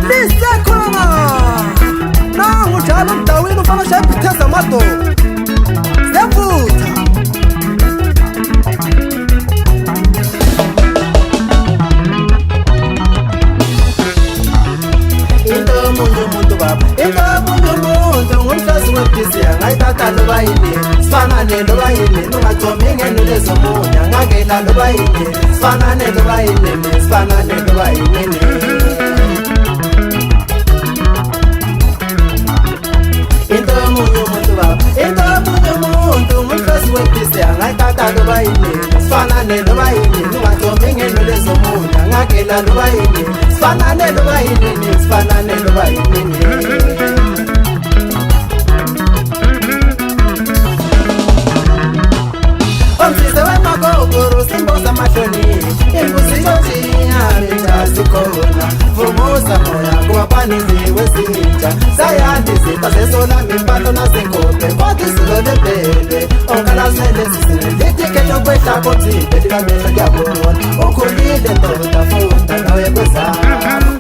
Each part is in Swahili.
Lisekhona nangu njalo umdawini ufana shaya ibhitheza amadoda siyavutha into umuntu baba into umuntu ngumhlazi webhizi angayithatha loba yini sifanane loba yini ungathombi ngenule zomunye angangena loba yini sifanane loba yini sifanane loba yini into umuntu baba into umuntu ngumhlazi webhizi angayithatha loba yini sifanane loba yini ungathombi ngenule zomunye angangena loba yini sifanane loba yini sifanane loba yini Omsise wemakokoro simboza mahloni imbuzi yojiya mitazikhona vumuza moya kuwapanizi wesinja sayandi zita zesola mimpalo nazinkope kodwa isilo lebhele ongalasele sisile litiketo kwehla komzimbe likamehlo liyabona ukhulile ndoda funda nawe kwezama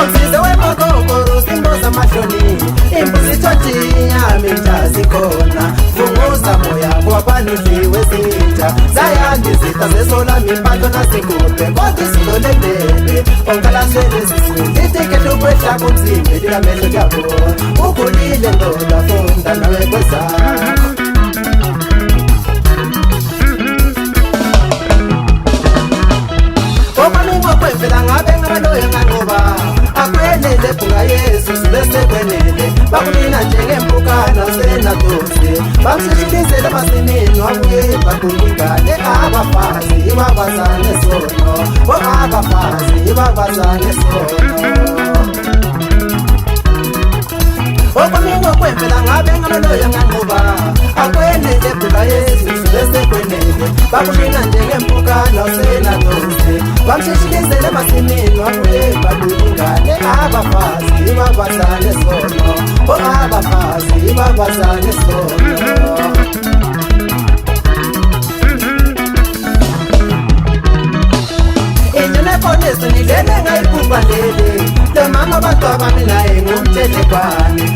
Omsise wemakokoro simboza mahloni imbuzi yojiya mitazikhona vumuza moya kuwapanizi wesinja sayandi zita zesola mimpalo nazinkope kodwa isilo lebhele ongalasele sisile litiketo kwehla komzimbe likamehlo liyabona ukhulile ndoda funda nawe kwezama Kwemvela ngabe ngabaloyo nganqoba akwenele bhunga Yesu sibese kwenele bakunina njengempukana senadosi bamshishikizela masinini wabuye bakungingane abafazi ibabazane sono abafazi ibabazane sono Okwamingo kwemvela ngabe ngabaloyo nganqoba akwenele bhunga Yesu sibese kwenele bakunina njengempukana senadosi Bamshishikizele masinini wabuye bakungingane abafazi ibabazane sono abafazi ibabazane sono Inyenekonesi nilele ngayikubhalele lo mama abantu abami naye ngumthelekwane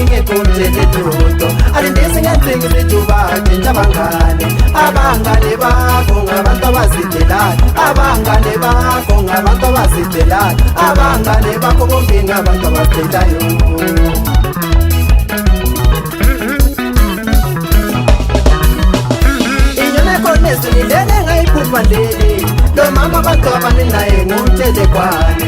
ngekho mtheledudo alindisi ngenzingi zithuba njengabangane abangane bakho ngabantu abazidelayo abangane bakho ngabantu abazidelayo abangane bakho bombinga abantu abazidelayo Inyenekonesi nilele ngayikubhalele lo mama abantu abami naye ngumthelekwane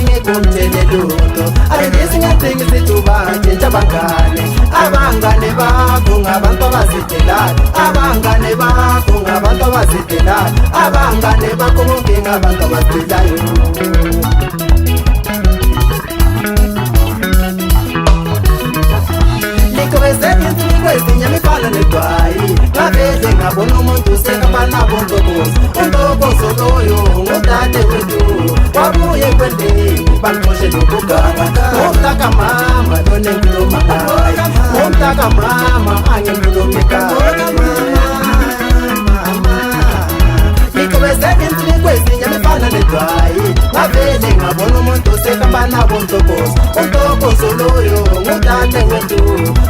ngekho mtheledudo alindisi ngenzingi zithuba njengabangane abangane bakho ngabantu abazidelayo abangane bakho ngabantu abazidelayo abangane bakho bombinga abantu abazidelayo Nyamifana negwayi ngavele ngabona umuntu sekabanabontokozo untokozo loyo ngudade wethu wabuye kwendeni bamxoshe nokuganga ngomntaka mama lone ngikhuluma ngaye ngomntaka mama angikhulumi ngaye Nyamifana negwayi ngavele ngabona umuntu sekabanabontokozo untokozo loyo ngudade wethu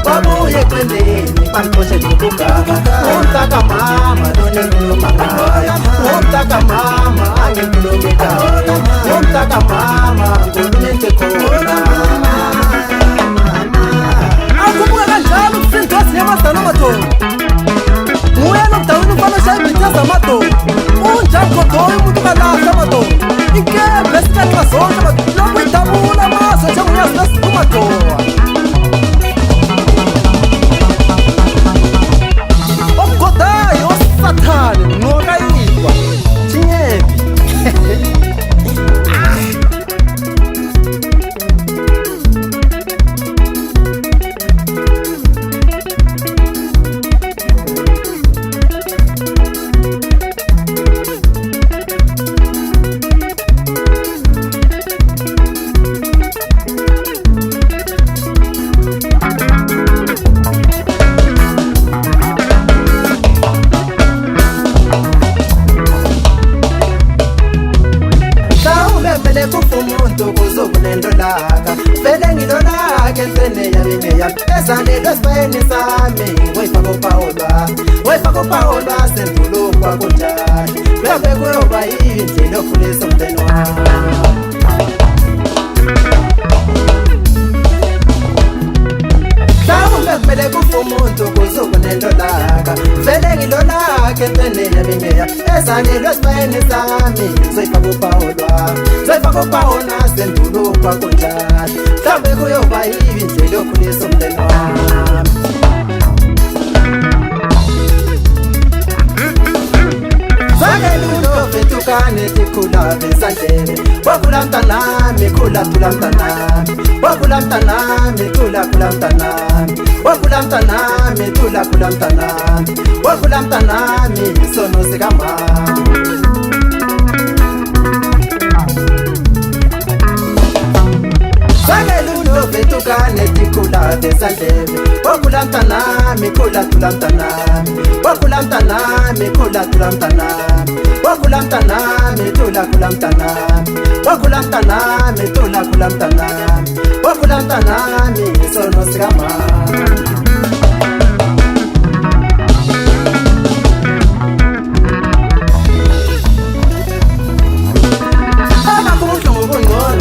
wabuye kwendeni bamxoshe nokuganga ngomntaka mama lone ngikhuluma ngaye ngomntaka mama angikhulumi ngaye ngomntaka mama ngulumente khona Akubuka kanjalo kusindosi yamasana amadoda Nguye nomdawini ufana shaya ibhitheza amadoda unjangodoyo umuntu kalahla amadoda ikembe esikanxa zonke amadoda lokuyidabula amaso njengoyazi nasiphuma doa ezandelo sibeni sami wayifaka uPaulwa sendulo kwakunjani bebe kuyoba indlela yokhulisa umndeni wami kumele kufa umuntu kuzukunelolaka vele ngilolaka entweneni yabingeya ezandelo sibeni sami zoyifaka uPaulwa sendulo kwakunjani mhlawumbe kuyoba indlela yokhulisa umndeni wami Vetukane tikula bezandlele wakula mtanami kula mtanami wakula mtanami kula mtanami wakula mtanami kula mtanami wakula mtanami sono sikama Sageluno vetukane tikula bezandlele wakula mtanami kula mtanami wakula mtanami kula mtanami wakula mtanami tula kula mtanami wakula mtanami tula kula mtanami wakula mtanami sono sikama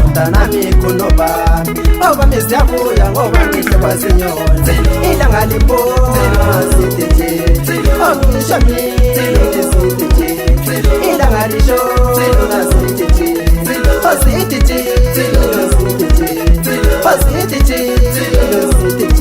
mtanami kunoba oba mesiyabuya ngoba ngihle kwasinyonze ilanga liphuma sitije ongisho mina sitije ilanga lisho sitije ositije ositije ositije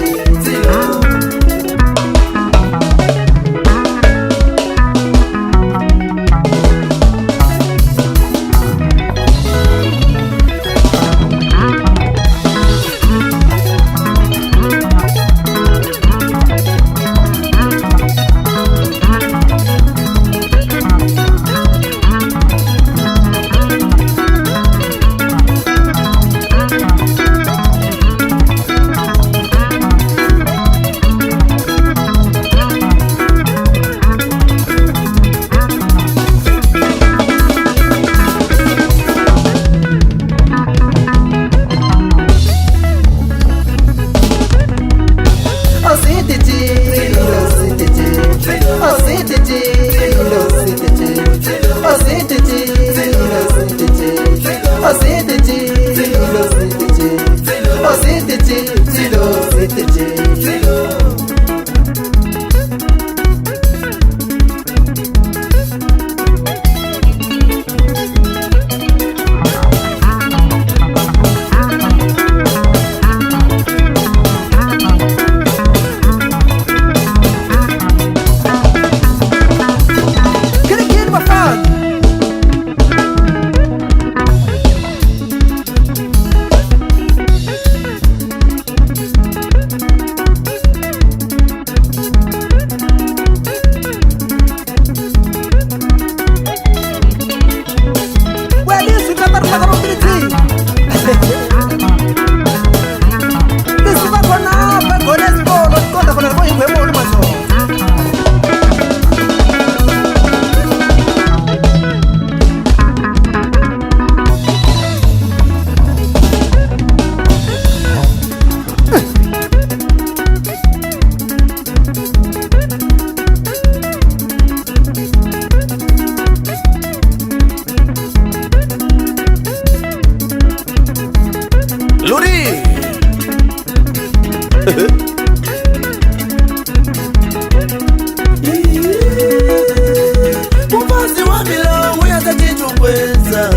Mufazi wa milango ya tachichukwenza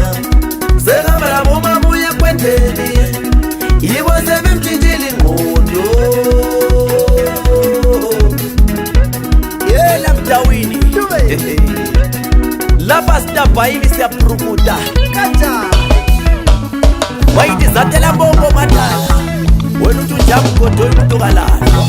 Zeka mala muma muya kwendeli Ibo sebe mchijili ngondo Yela mtawini Lapa stapa hivi siya prukuta Kacha Waiti zatela bongo matala Wenu tujamu koto yutu galalwa